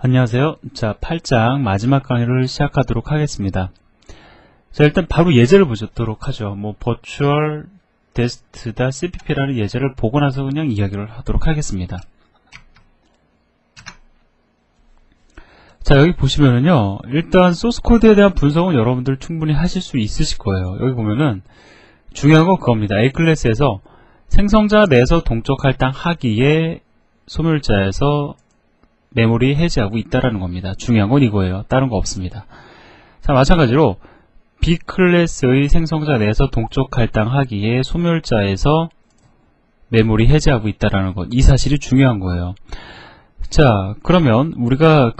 안녕하세요. 자, 8장 마지막 강의를 시작하도록 하겠습니다. 자, 일단 바로 예제를 보도록 하죠. virtual dest.cpp라는 예제를 보고 나서 그냥 이야기를 하도록 하겠습니다. 자, 여기 보시면은요, 일단 소스 코드에 대한 분석은 여러분들 충분히 하실 수 있으실 거예요. 여기 보면은 중요한 건 그겁니다. A 클래스에서 생성자 내에서 동적 할당 하기에 소멸자에서 메모리 해제하고 있다라는 겁니다. 중요한 건 이거예요. 다른 거 없습니다. 자, 마찬가지로 B 클래스의 생성자 내에서 동적 할당하기에 소멸자에서 메모리 해제하고 있다라는 것, 이 사실이 중요한 거예요. 자, 그러면 우리가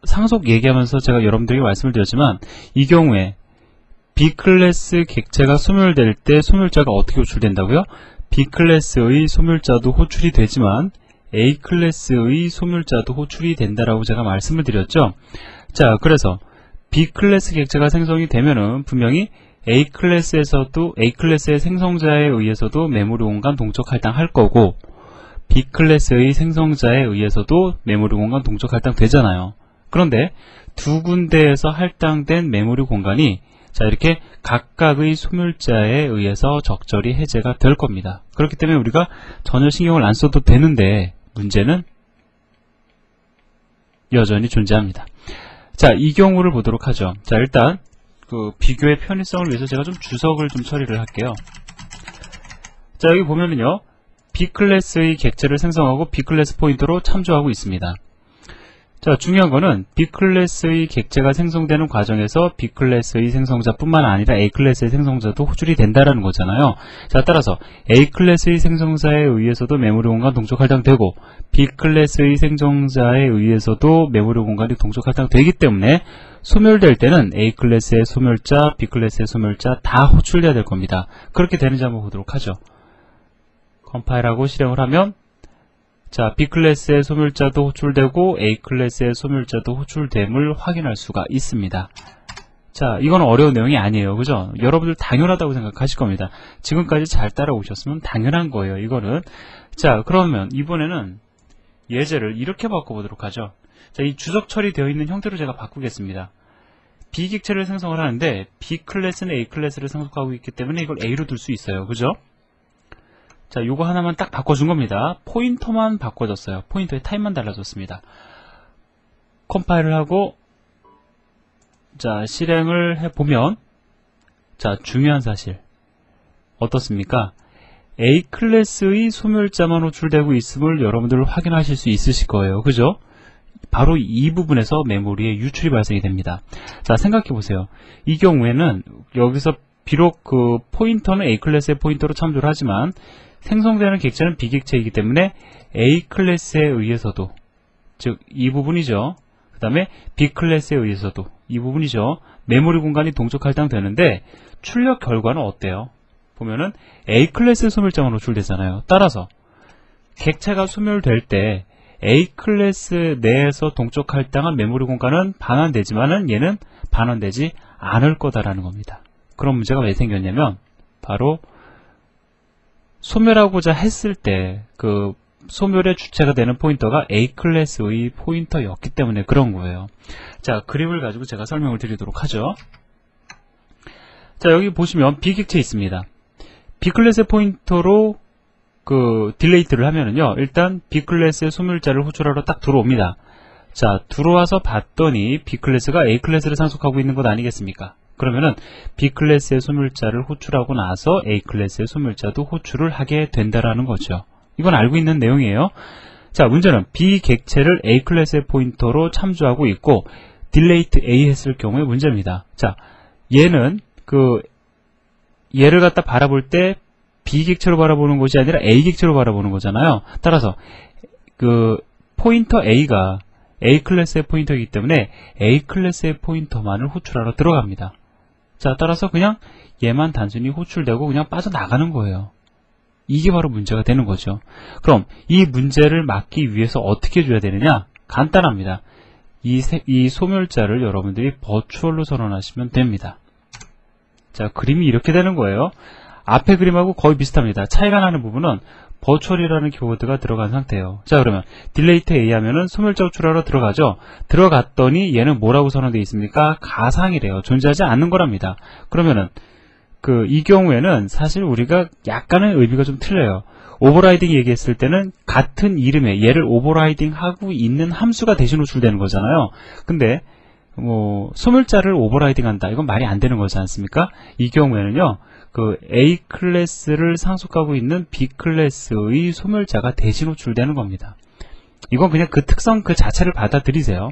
상속 얘기하면서 제가 여러분들에게 말씀을 드렸지만, 이 경우에 B 클래스 객체가 소멸될 때 소멸자가 어떻게 호출된다고요? B 클래스의 소멸자도 호출이 되지만 A 클래스의 소멸자도 호출이 된다라고 제가 말씀을 드렸죠. 자, 그래서 B 클래스 객체가 생성이 되면은 분명히 A 클래스의 생성자에 의해서도 메모리 공간 동적 할당할 거고, B 클래스의 생성자에 의해서도 메모리 공간 동적 할당 되잖아요. 그런데 두 군데에서 할당된 메모리 공간이 자, 이렇게 각각의 소멸자에 의해서 적절히 해제가 될 겁니다. 그렇기 때문에 우리가 전혀 신경을 안 써도 되는데, 문제는 여전히 존재합니다. 자, 이 경우를 보도록 하죠. 자, 일단 비교의 편의성을 위해서 제가 좀 주석을 좀 처리를 할게요. 자, 여기 보면은요, B 클래스의 객체를 생성하고 B 클래스 포인터로 참조하고 있습니다. 자, 중요한 거는 B 클래스의 객체가 생성되는 과정에서 B 클래스의 생성자뿐만 아니라 A 클래스의 생성자도 호출이 된다라는 거잖아요. 자, 따라서 A 클래스의 생성자에 의해서도 메모리 공간 동적 할당되고 B 클래스의 생성자에 의해서도 메모리 공간이 동적 할당되기 때문에 소멸될 때는 A 클래스의 소멸자, B 클래스의 소멸자 다 호출돼야 될 겁니다. 그렇게 되는지 한번 보도록 하죠. 컴파일하고 실행을 하면, 자, B 클래스의 소멸자도 호출되고 A 클래스의 소멸자도 호출됨을 확인할 수가 있습니다. 자, 이건 어려운 내용이 아니에요. 그죠? 여러분들 당연하다고 생각하실 겁니다. 지금까지 잘 따라오셨으면 당연한 거예요. 이거는. 자, 그러면 이번에는 예제를 이렇게 바꿔보도록 하죠. 자, 이 주석 처리되어 있는 형태로 제가 바꾸겠습니다. B 객체를 생성을 하는데 B 클래스는 A 클래스를 상속하고 있기 때문에 이걸 A로 둘 수 있어요. 그죠? 자, 요거 하나만 딱 바꿔준 겁니다. 포인터만 바꿔줬어요. 포인터의 타입만 달라졌습니다. 컴파일을 하고, 자, 실행을 해보면, 자, 중요한 사실. 어떻습니까? A 클래스의 소멸자만 호출되고 있음을 여러분들 확인하실 수 있으실 거예요. 그죠? 바로 이 부분에서 메모리에 유출이 발생이 됩니다. 자, 생각해보세요. 이 경우에는 여기서 비록 포인터는 A 클래스의 포인터로 참조를 하지만 생성되는 객체는 B 객체이기 때문에 A 클래스에 의해서도, 즉 이 부분이죠. 그 다음에 B 클래스에 의해서도 이 부분이죠. 메모리 공간이 동적 할당되는데 출력 결과는 어때요? 보면은 A 클래스 소멸자만 호출되잖아요. 따라서 객체가 소멸될 때 A 클래스 내에서 동적 할당한 메모리 공간은 반환되지만은 얘는 반환되지 않을 거다라는 겁니다. 그런 문제가 왜 생겼냐면, 바로 소멸하고자 했을 때 소멸의 주체가 되는 포인터가 A 클래스의 포인터였기 때문에 그런 거예요. 자, 그림을 가지고 제가 설명을 드리도록 하죠. 자, 여기 보시면 B 객체 있습니다. B 클래스의 포인터로 딜레이트를 하면은요, 일단 B 클래스의 소멸자를 호출하러 딱 들어옵니다. 자, 들어와서 봤더니 B 클래스가 A 클래스를 상속하고 있는 것 아니겠습니까? 그러면은 B 클래스의 소멸자를 호출하고 나서 A 클래스의 소멸자도 호출을 하게 된다라는 거죠. 이건 알고 있는 내용이에요. 자, 문제는 B 객체를 A 클래스의 포인터로 참조하고 있고 딜레이트 A 했을 경우의 문제입니다. 자, 얘는 얘를 갖다 바라볼 때 B 객체로 바라보는 것이 아니라 A 객체로 바라보는 거잖아요. 따라서 포인터 A가 A 클래스의 포인터이기 때문에 A 클래스의 포인터만을 호출하러 들어갑니다. 자, 따라서 그냥 얘만 단순히 호출되고 그냥 빠져나가는 거예요. 이게 바로 문제가 되는 거죠. 그럼 이 문제를 막기 위해서 어떻게 해줘야 되느냐? 간단합니다. 이 소멸자를 여러분들이 버추얼로 선언하시면 됩니다. 자, 그림이 이렇게 되는 거예요. 앞에 그림하고 거의 비슷합니다. 차이가 나는 부분은 버추얼이라는 키워드가 들어간 상태예요. 자, 그러면 딜레이트 A 하면은 소멸자 호출하러 들어가죠. 들어갔더니 얘는 뭐라고 선언되어 있습니까? 가상이래요. 존재하지 않는 거랍니다. 그러면은 이 경우에는 사실 우리가 약간의 의미가 좀 틀려요. 오버라이딩 얘기했을 때는 같은 이름에 얘를 오버라이딩 하고 있는 함수가 대신 호출되는 거잖아요. 근데 소멸자를 오버라이딩 한다. 이건 말이 안 되는 거지 않습니까? 이 경우에는요, A 클래스를 상속하고 있는 B 클래스의 소멸자가 대신 호출되는 겁니다. 이건 그냥 그 특성 그 자체를 받아들이세요.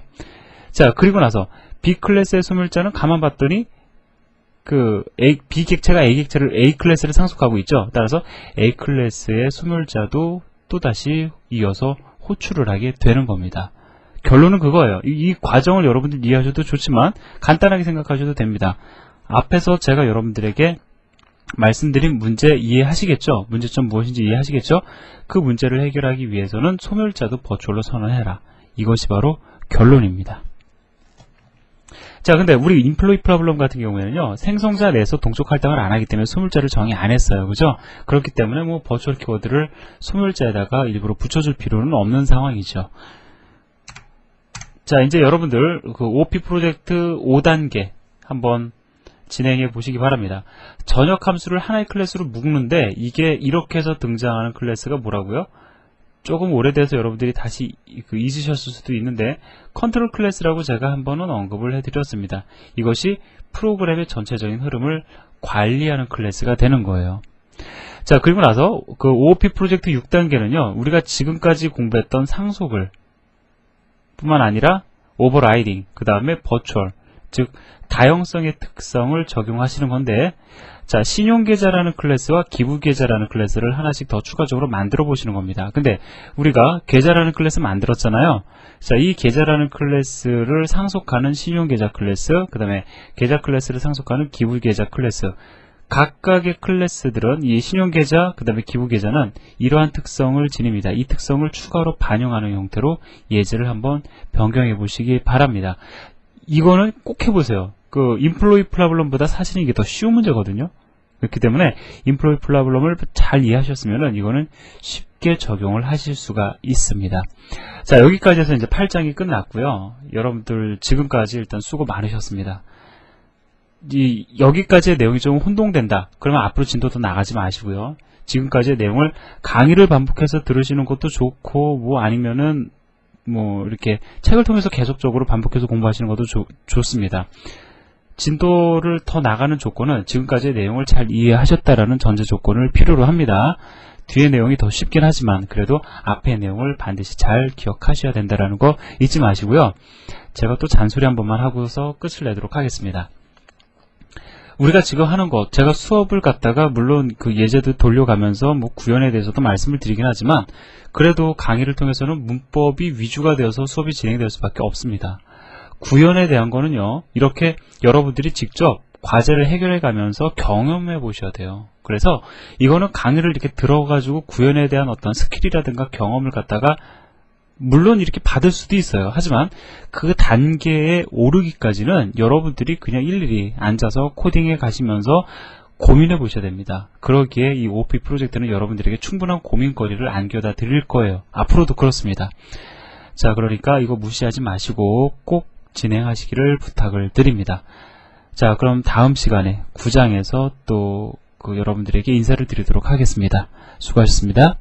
자, 그리고 나서 B 클래스의 소멸자는 가만 봤더니 B 객체가 A 객체를 A 클래스를 상속하고 있죠. 따라서 A 클래스의 소멸자도 또다시 이어서 호출을 하게 되는 겁니다. 결론은 그거예요. 이 과정을 여러분들 이해하셔도 좋지만 간단하게 생각하셔도 됩니다. 앞에서 제가 여러분들에게 말씀드린 문제 이해하시겠죠? 문제점 무엇인지 이해하시겠죠? 그 문제를 해결하기 위해서는 소멸자도 버추얼로 선언해라. 이것이 바로 결론입니다. 자, 근데 우리 인플로이 프로블럼 같은 경우에는요, 생성자 내에서 동적 할당을 안 하기 때문에 소멸자를 정의 안 했어요. 그죠? 그렇기 때문에 버추얼 키워드를 소멸자에다가 일부러 붙여줄 필요는 없는 상황이죠. 자, 이제 여러분들 OP 프로젝트 5단계 한번 진행해 보시기 바랍니다. 전역 함수를 하나의 클래스로 묶는데 이게 이렇게 해서 등장하는 클래스가 뭐라고요? 조금 오래돼서 여러분들이 다시 잊으셨을 수도 있는데 컨트롤 클래스라고 제가 한번은 언급을 해드렸습니다. 이것이 프로그램의 전체적인 흐름을 관리하는 클래스가 되는 거예요. 자, 그리고 나서 OOP 프로젝트 6단계는요, 우리가 지금까지 공부했던 상속을 뿐만 아니라 오버라이딩, 그 다음에 버추얼, 즉 다형성의 특성을 적용하시는 건데, 자, 신용계좌라는 클래스와 기부계좌라는 클래스를 하나씩 더 추가적으로 만들어 보시는 겁니다. 근데 우리가 계좌라는 클래스 만들었잖아요. 자, 이 계좌라는 클래스를 상속하는 신용계좌 클래스, 그 다음에 계좌 클래스를 상속하는 기부계좌 클래스, 각각의 클래스들은 이 신용계좌, 그 다음에 기부계좌는 이러한 특성을 지닙니다. 이 특성을 추가로 반영하는 형태로 예제를 한번 변경해 보시기 바랍니다. 이거는 꼭 해보세요. 인플로이 프로블럼보다 사실 이게 더 쉬운 문제거든요. 그렇기 때문에 인플로이 프로블럼을 잘 이해하셨으면 이거는 쉽게 적용을 하실 수가 있습니다. 자, 여기까지 해서 이제 8장이 끝났고요. 여러분들 지금까지 일단 수고 많으셨습니다. 여기까지의 내용이 좀 혼동된다. 그러면 앞으로 진도도 나가지 마시고요. 지금까지의 내용을 강의를 반복해서 들으시는 것도 좋고, 아니면은 이렇게 책을 통해서 계속적으로 반복해서 공부하시는 것도 좋습니다. 진도를 더 나가는 조건은 지금까지의 내용을 잘 이해하셨다라는 전제 조건을 필요로 합니다. 뒤의 내용이 더 쉽긴 하지만 그래도 앞의 내용을 반드시 잘 기억하셔야 된다는 거 잊지 마시고요. 제가 또 잔소리 한 번만 하고서 끝을 내도록 하겠습니다. 우리가 지금 하는 것, 제가 수업을 갖다가 물론 예제도 돌려가면서 구현에 대해서도 말씀을 드리긴 하지만 그래도 강의를 통해서는 문법이 위주가 되어서 수업이 진행될 수밖에 없습니다. 구현에 대한 거는요, 이렇게 여러분들이 직접 과제를 해결해 가면서 경험해 보셔야 돼요. 그래서 이거는 강의를 이렇게 들어가지고 구현에 대한 어떤 스킬이라든가 경험을 갖다가 물론 이렇게 받을 수도 있어요. 하지만 그 단계에 오르기까지는 여러분들이 그냥 일일이 앉아서 코딩해 가시면서 고민해 보셔야 됩니다. 그러기에 이 OOP 프로젝트는 여러분들에게 충분한 고민거리를 안겨다 드릴 거예요. 앞으로도 그렇습니다. 자, 그러니까 이거 무시하지 마시고 꼭 진행하시기를 부탁을 드립니다. 자, 그럼 다음 시간에 9장에서 또 여러분들에게 인사를 드리도록 하겠습니다. 수고하셨습니다.